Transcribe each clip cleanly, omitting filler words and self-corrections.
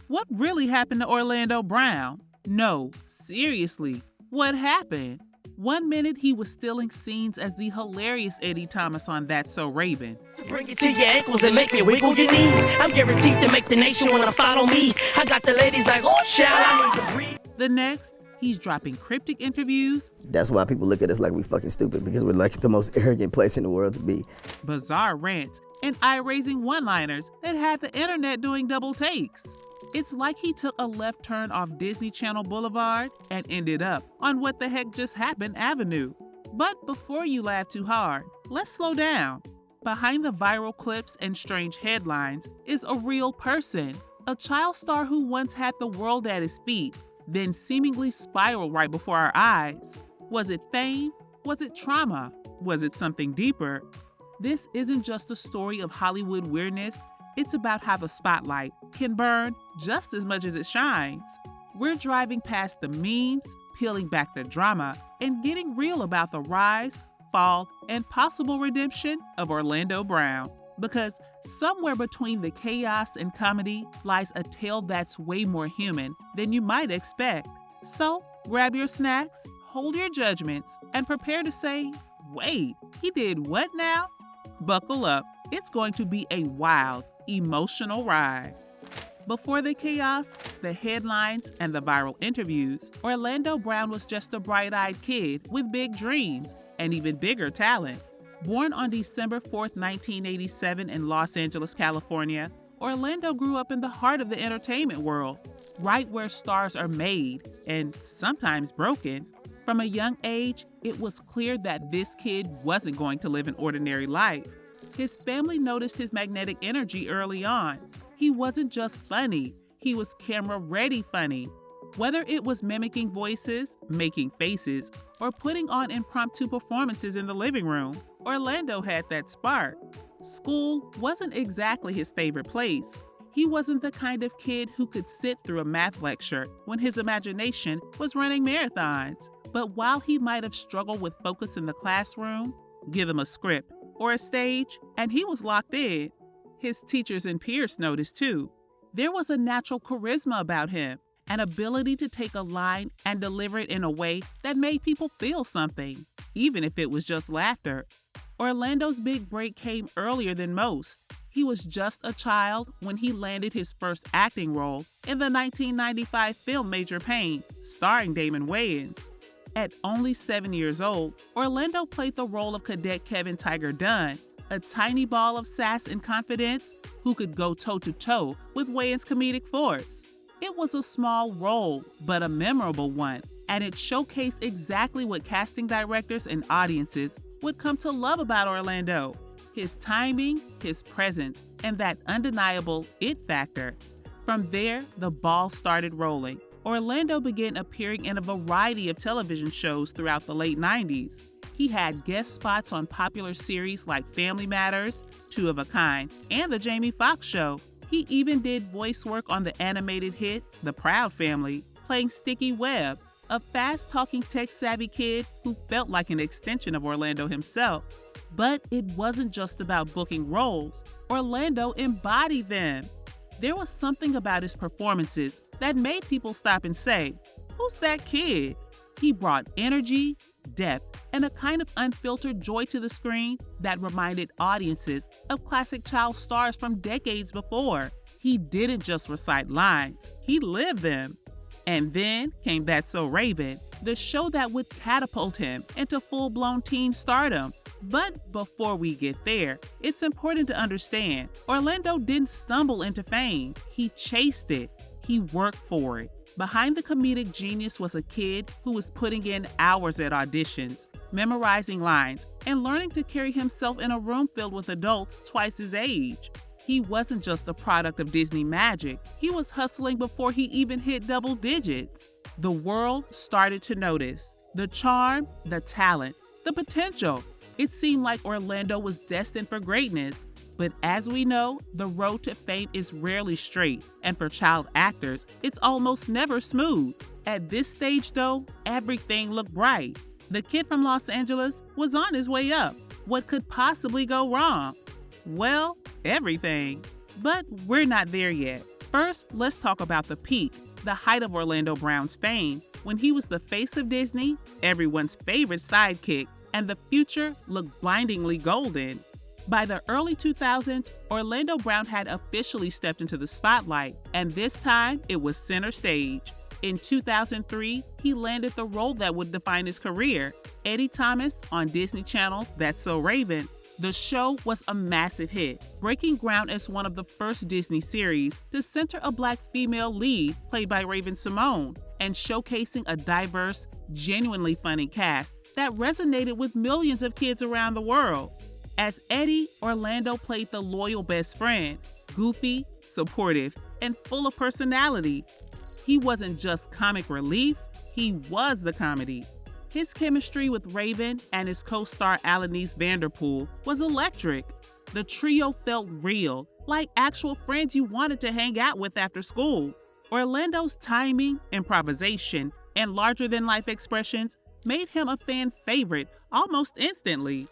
What really happened to Orlando Brown? No, seriously, what happened? One minute he was stealing scenes as the hilarious Eddie Thomas on That's So Raven. Bring it to your ankles and make it wiggle your knees. I'm guaranteed to make the nation wanna follow me. I got the ladies like, oh child, I need to breathe. The next, he's dropping cryptic interviews. That's why people look at us like we fucking stupid, because we're like the most arrogant place in the world to be. Bizarre rants, and eye-raising one-liners that had the internet doing double takes. It's like he took a left turn off Disney Channel Boulevard and ended up on What the Heck Just Happened Avenue. But before you laugh too hard, let's slow down. Behind the viral clips and strange headlines is a real person, a child star who once had the world at his feet, then seemingly spiraled right before our eyes. Was it fame? Was it trauma? Was it something deeper? This isn't just a story of Hollywood weirdness. It's about how the spotlight can burn just as much as it shines. We're driving past the memes, peeling back the drama, and getting real about the rise, fall, and possible redemption of Orlando Brown. Because somewhere between the chaos and comedy lies a tale that's way more human than you might expect. So grab your snacks, hold your judgments, and prepare to say, wait, he did what now? Buckle up. It's going to be a wild, emotional ride. Before the chaos, the headlines, and the viral interviews, Orlando Brown was just a bright-eyed kid with big dreams and even bigger talent. Born on December 4, 1987 in Los Angeles, California, Orlando grew up in the heart of the entertainment world, right where stars are made and sometimes broken. From a young age, it was clear that this kid wasn't going to live an ordinary life. His family noticed his magnetic energy early on. He wasn't just funny, he was camera-ready funny. Whether it was mimicking voices, making faces, or putting on impromptu performances in the living room, Orlando had that spark. School wasn't exactly his favorite place. He wasn't the kind of kid who could sit through a math lecture when his imagination was running marathons. But while he might have struggled with focus in the classroom, give him a script or a stage, and he was locked in. His teachers and peers noticed too. There was a natural charisma about him, an ability to take a line and deliver it in a way that made people feel something, even if it was just laughter. Orlando's big break came earlier than most. He was just a child when he landed his first acting role in the 1995 film Major Payne, starring Damon Wayans. At only 7 years old, Orlando played the role of Cadet Kevin Tiger Dunn, a tiny ball of sass and confidence who could go toe-to-toe with Wayans' comedic force. It was a small role, but a memorable one, and it showcased exactly what casting directors and audiences would come to love about Orlando: his timing, his presence, and that undeniable it factor. From there, the ball started rolling. Orlando began appearing in a variety of television shows throughout the late 90s. He had guest spots on popular series like Family Matters, Two of a Kind, and The Jamie Foxx Show. He even did voice work on the animated hit The Proud Family, playing Sticky Webb, a fast-talking tech-savvy kid who felt like an extension of Orlando himself. But it wasn't just about booking roles. Orlando embodied them. There was something about his performances that made people stop and say, "Who's that kid?" He brought energy, depth, and a kind of unfiltered joy to the screen that reminded audiences of classic child stars from decades before. He didn't just recite lines, he lived them. And then came That's So Raven, the show that would catapult him into full-blown teen stardom. But before we get there, it's important to understand, Orlando didn't stumble into fame. He chased it. He worked for it. Behind the comedic genius was a kid who was putting in hours at auditions, memorizing lines, and learning to carry himself in a room filled with adults twice his age. He wasn't just a product of Disney magic. He was hustling before he even hit double digits. The world started to notice the charm, the talent, the potential. It seemed like Orlando was destined for greatness. But as we know, the road to fame is rarely straight, and for child actors, it's almost never smooth. At this stage, though, everything looked bright. The kid from Los Angeles was on his way up. What could possibly go wrong? Well, everything. But we're not there yet. First, let's talk about the peak, the height of Orlando Brown's fame, when he was the face of Disney, everyone's favorite sidekick, and the future looked blindingly golden. By the early 2000s, Orlando Brown had officially stepped into the spotlight, and this time it was center stage. In 2003, he landed the role that would define his career, Eddie Thomas on Disney Channel's That's So Raven. The show was a massive hit, breaking ground as one of the first Disney series to center a Black female lead played by Raven-Symoné, and showcasing a diverse, genuinely funny cast that resonated with millions of kids around the world. As Eddie, Orlando played the loyal best friend, goofy, supportive, and full of personality. He wasn't just comic relief, he was the comedy. His chemistry with Raven and his co-star Alanis Vanderpool was electric. The trio felt real, like actual friends you wanted to hang out with after school. Orlando's timing, improvisation, and larger-than-life expressions made him a fan favorite almost instantly.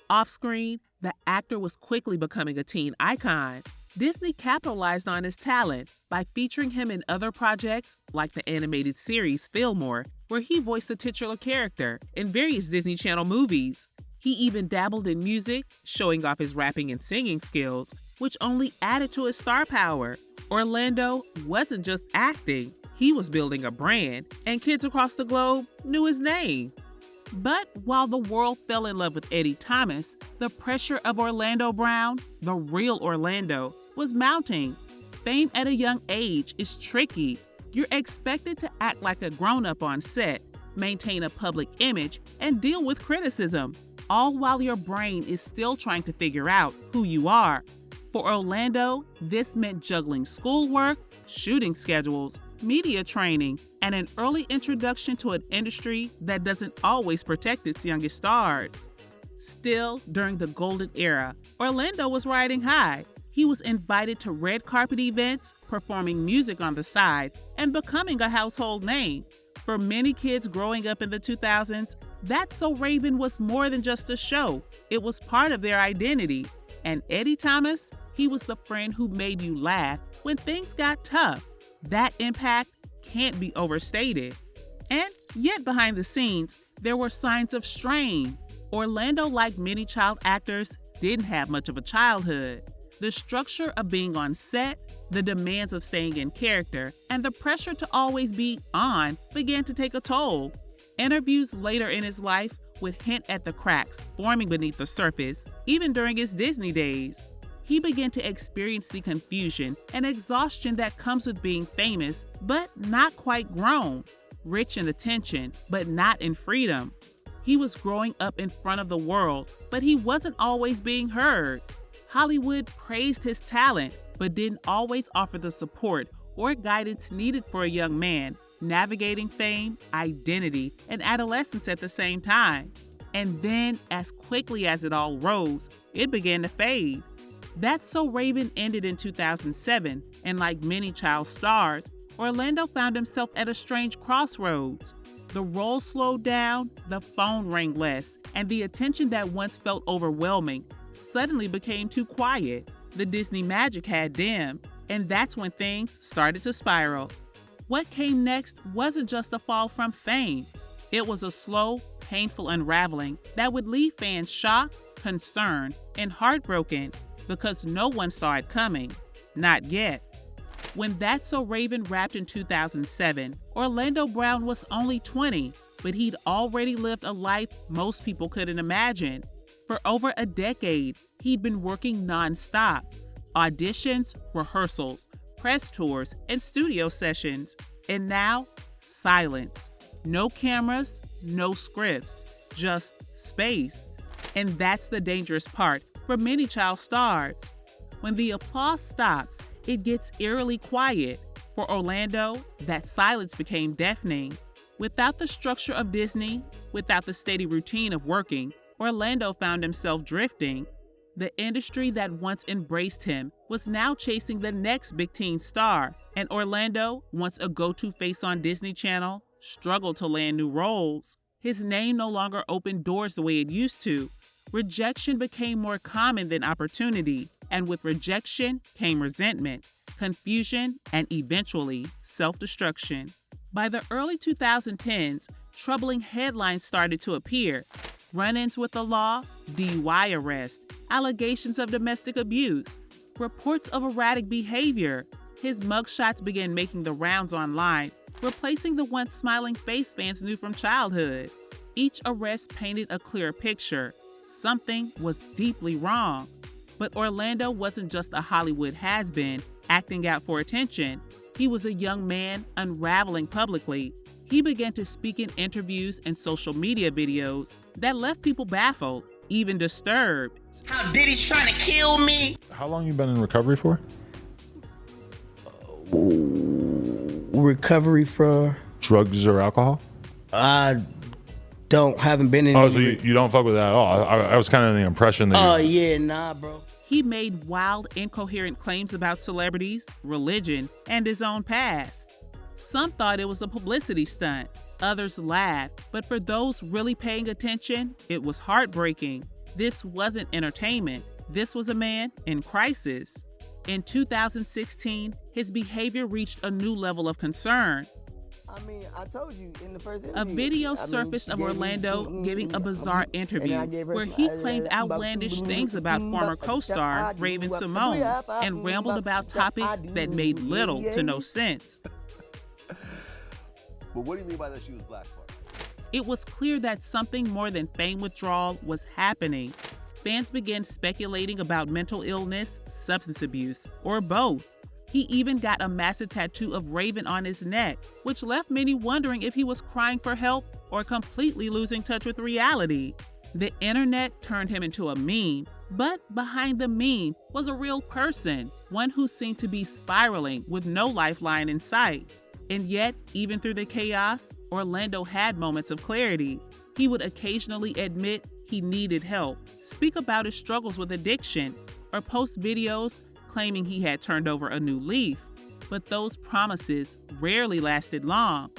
Off-screen, the actor was quickly becoming a teen icon. Disney capitalized on his talent by featuring him in other projects like the animated series Fillmore, where he voiced the titular character in various Disney Channel movies. He even dabbled in music, showing off his rapping and singing skills, which only added to his star power. Orlando wasn't just acting, he was building a brand, and kids across the globe knew his name. But while the world fell in love with Eddie Thomas, the pressure of Orlando Brown, the real Orlando, was mounting. Fame at a young age is tricky. You're expected to act like a grown-up on set, maintain a public image, and deal with criticism, all while your brain is still trying to figure out who you are. For Orlando, this meant juggling schoolwork, shooting schedules, media training, and an early introduction to an industry that doesn't always protect its youngest stars. Still, during the golden era, Orlando was riding high. He was invited to red carpet events, performing music on the side, and becoming a household name. For many kids growing up in the 2000s, That's So Raven was more than just a show. It was part of their identity. And Eddie Thomas, he was the friend who made you laugh when things got tough. That impact can't be overstated. And yet behind the scenes, there were signs of strain. Orlando, like many child actors, didn't have much of a childhood. The structure of being on set, the demands of staying in character, and the pressure to always be on began to take a toll. Interviews later in his life would hint at the cracks forming beneath the surface, even during his Disney days. He began to experience the confusion and exhaustion that comes with being famous, but not quite grown, rich in attention, but not in freedom. He was growing up in front of the world, but he wasn't always being heard. Hollywood praised his talent, but didn't always offer the support or guidance needed for a young man navigating fame, identity, and adolescence at the same time. And then, as quickly as it all rose, it began to fade. That's So Raven ended in 2007, and like many child stars, Orlando found himself at a strange crossroads. The role slowed down, the phone rang less, and the attention that once felt overwhelming suddenly became too quiet. The Disney magic had dimmed, and that's when things started to spiral. What came next wasn't just a fall from fame. It was a slow, painful unraveling that would leave fans shocked, concerned, and heartbroken because no one saw it coming. Not yet. When That's So Raven wrapped in 2007, Orlando Brown was only 20, but he'd already lived a life most people couldn't imagine. For over a decade, he'd been working non-stop. Auditions, rehearsals, press tours, and studio sessions. And now, silence. No cameras, no scripts, just space. And that's the dangerous part for many child stars. When the applause stops, it gets eerily quiet. For Orlando, that silence became deafening. Without the structure of Disney, without the steady routine of working, Orlando found himself drifting. The industry that once embraced him was now chasing the next big teen star, and Orlando, once a go-to face on Disney Channel, struggled to land new roles. His name no longer opened doors the way it used to. Rejection became more common than opportunity, and with rejection came resentment. confusion, and eventually self-destruction. By the early 2010s, troubling headlines started to appear. Run-ins with the law, DUI arrest, allegations of domestic abuse, reports of erratic behavior. His mugshots began making the rounds online, replacing the once smiling face fans knew from childhood. Each arrest painted a clear picture. Something was deeply wrong. But Orlando wasn't just a Hollywood has-been acting out for attention. He was a young man unraveling publicly. He began to speak in interviews and social media videos that left people baffled, even disturbed. How Diddy's trying to kill me? How long you been in recovery for? Recovery for Drugs or alcohol? haven't been in. Oh, so you don't fuck with that at all? I was kind of the impression that. Oh yeah, nah, bro. He made wild, incoherent claims about celebrities, religion, and his own past. Some thought it was a publicity stunt. Others laughed. But for those really paying attention, it was heartbreaking. This wasn't entertainment. This was a man in crisis. In 2016, his behavior reached a new level of concern. I mean, I told you in the first interview. A video surfaced of Orlando giving a bizarre interview where he claimed outlandish things about former co-star Raven Simone and rambled about topics that made little to no sense. But what do you mean by that she was black? It was clear that something more than fame withdrawal was happening. Fans began speculating about mental illness, substance abuse, or both. He even got a massive tattoo of Raven on his neck, which left many wondering if he was crying for help or completely losing touch with reality. The internet turned him into a meme, but behind the meme was a real person, one who seemed to be spiraling with no lifeline in sight. And yet, even through the chaos, Orlando had moments of clarity. He would occasionally admit he needed help, speak about his struggles with addiction, or post videos claiming he had turned over a new leaf. But those promises rarely lasted long.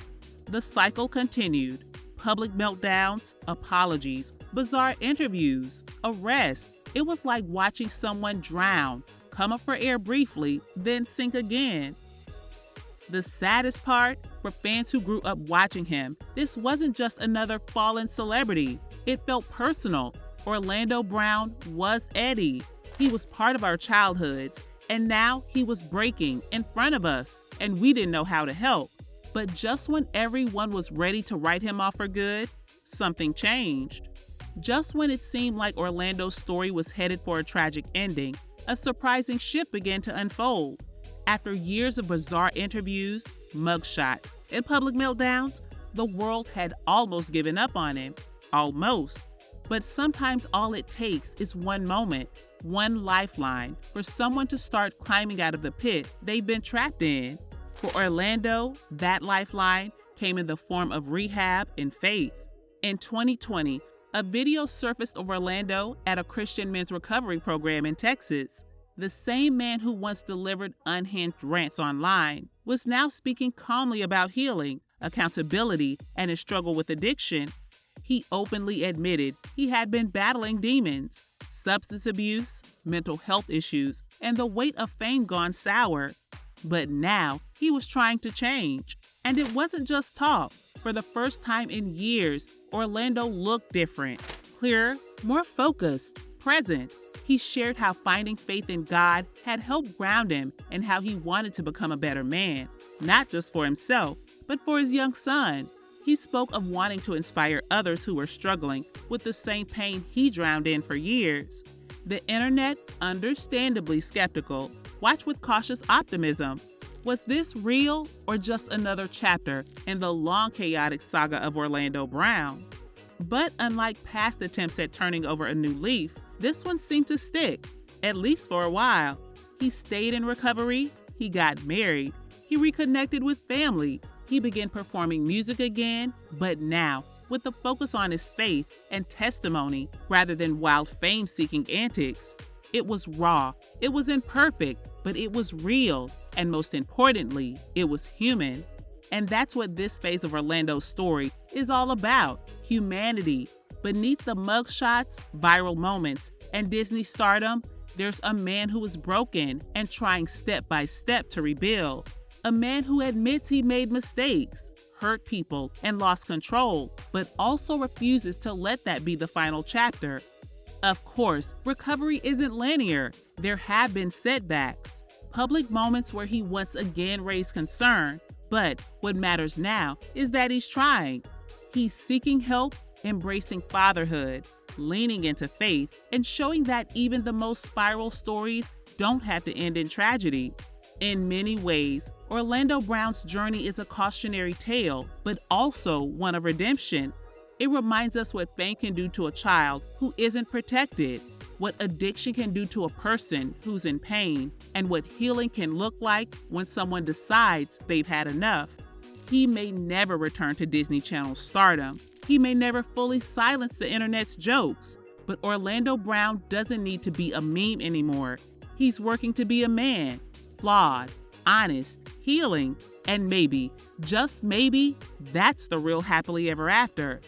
The cycle continued. Public meltdowns, apologies, bizarre interviews, arrests. It was like watching someone drown, come up for air briefly, then sink again. The saddest part, for fans who grew up watching him, this wasn't just another fallen celebrity. It felt personal. Orlando Brown was Eddie. He was part of our childhoods, and now he was breaking in front of us, and we didn't know how to help. But just when everyone was ready to write him off for good, something changed. Just when it seemed like Orlando's story was headed for a tragic ending, a surprising shift began to unfold. After years of bizarre interviews, mugshots, and public meltdowns, the world had almost given up on him. Almost. But sometimes all it takes is one moment, one lifeline, for someone to start climbing out of the pit they've been trapped in. For Orlando, that lifeline came in the form of rehab and faith. In 2020, a video surfaced of Orlando at a Christian men's recovery program in Texas. The same man who once delivered unhinged rants online was now speaking calmly about healing, accountability, and his struggle with addiction. He openly admitted he had been battling demons, substance abuse, mental health issues, and the weight of fame gone sour. But now he was trying to change. And it wasn't just talk. For the first time in years, Orlando looked different, clearer, more focused, present. He shared how finding faith in God had helped ground him and how he wanted to become a better man, not just for himself, but for his young son. He spoke of wanting to inspire others who were struggling with the same pain he drowned in for years. The internet, understandably skeptical, watched with cautious optimism. Was this real or just another chapter in the long chaotic saga of Orlando Brown? But unlike past attempts at turning over a new leaf, this one seemed to stick, at least for a while. He stayed in recovery, he got married, he reconnected with family, he began performing music again, but now, with a focus on his faith and testimony rather than wild fame-seeking antics. It was raw, it was imperfect, but it was real, and most importantly, it was human. And that's what this phase of Orlando's story is all about, humanity. Beneath the mugshots, viral moments, and Disney stardom, There's a man who is broken and trying step by step to rebuild. A man who admits he made mistakes, hurt people, and lost control, but also refuses to let that be the final chapter. Of course, recovery isn't linear. There have been setbacks, public moments where he once again raised concern, but what matters now is that he's trying. He's seeking help, embracing fatherhood, leaning into faith, and showing that even the most spiral stories don't have to end in tragedy. In many ways, Orlando Brown's journey is a cautionary tale, but also one of redemption. It reminds us what fame can do to a child who isn't protected, what addiction can do to a person who's in pain, and what healing can look like when someone decides they've had enough. He may never return to Disney Channel's stardom. He may never fully silence the internet's jokes, but Orlando Brown doesn't need to be a meme anymore. He's working to be a man, flawed, honest, healing, and maybe, just maybe, that's the real happily ever after.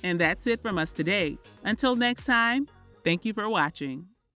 And that's it from us today. Until next time, thank you for watching.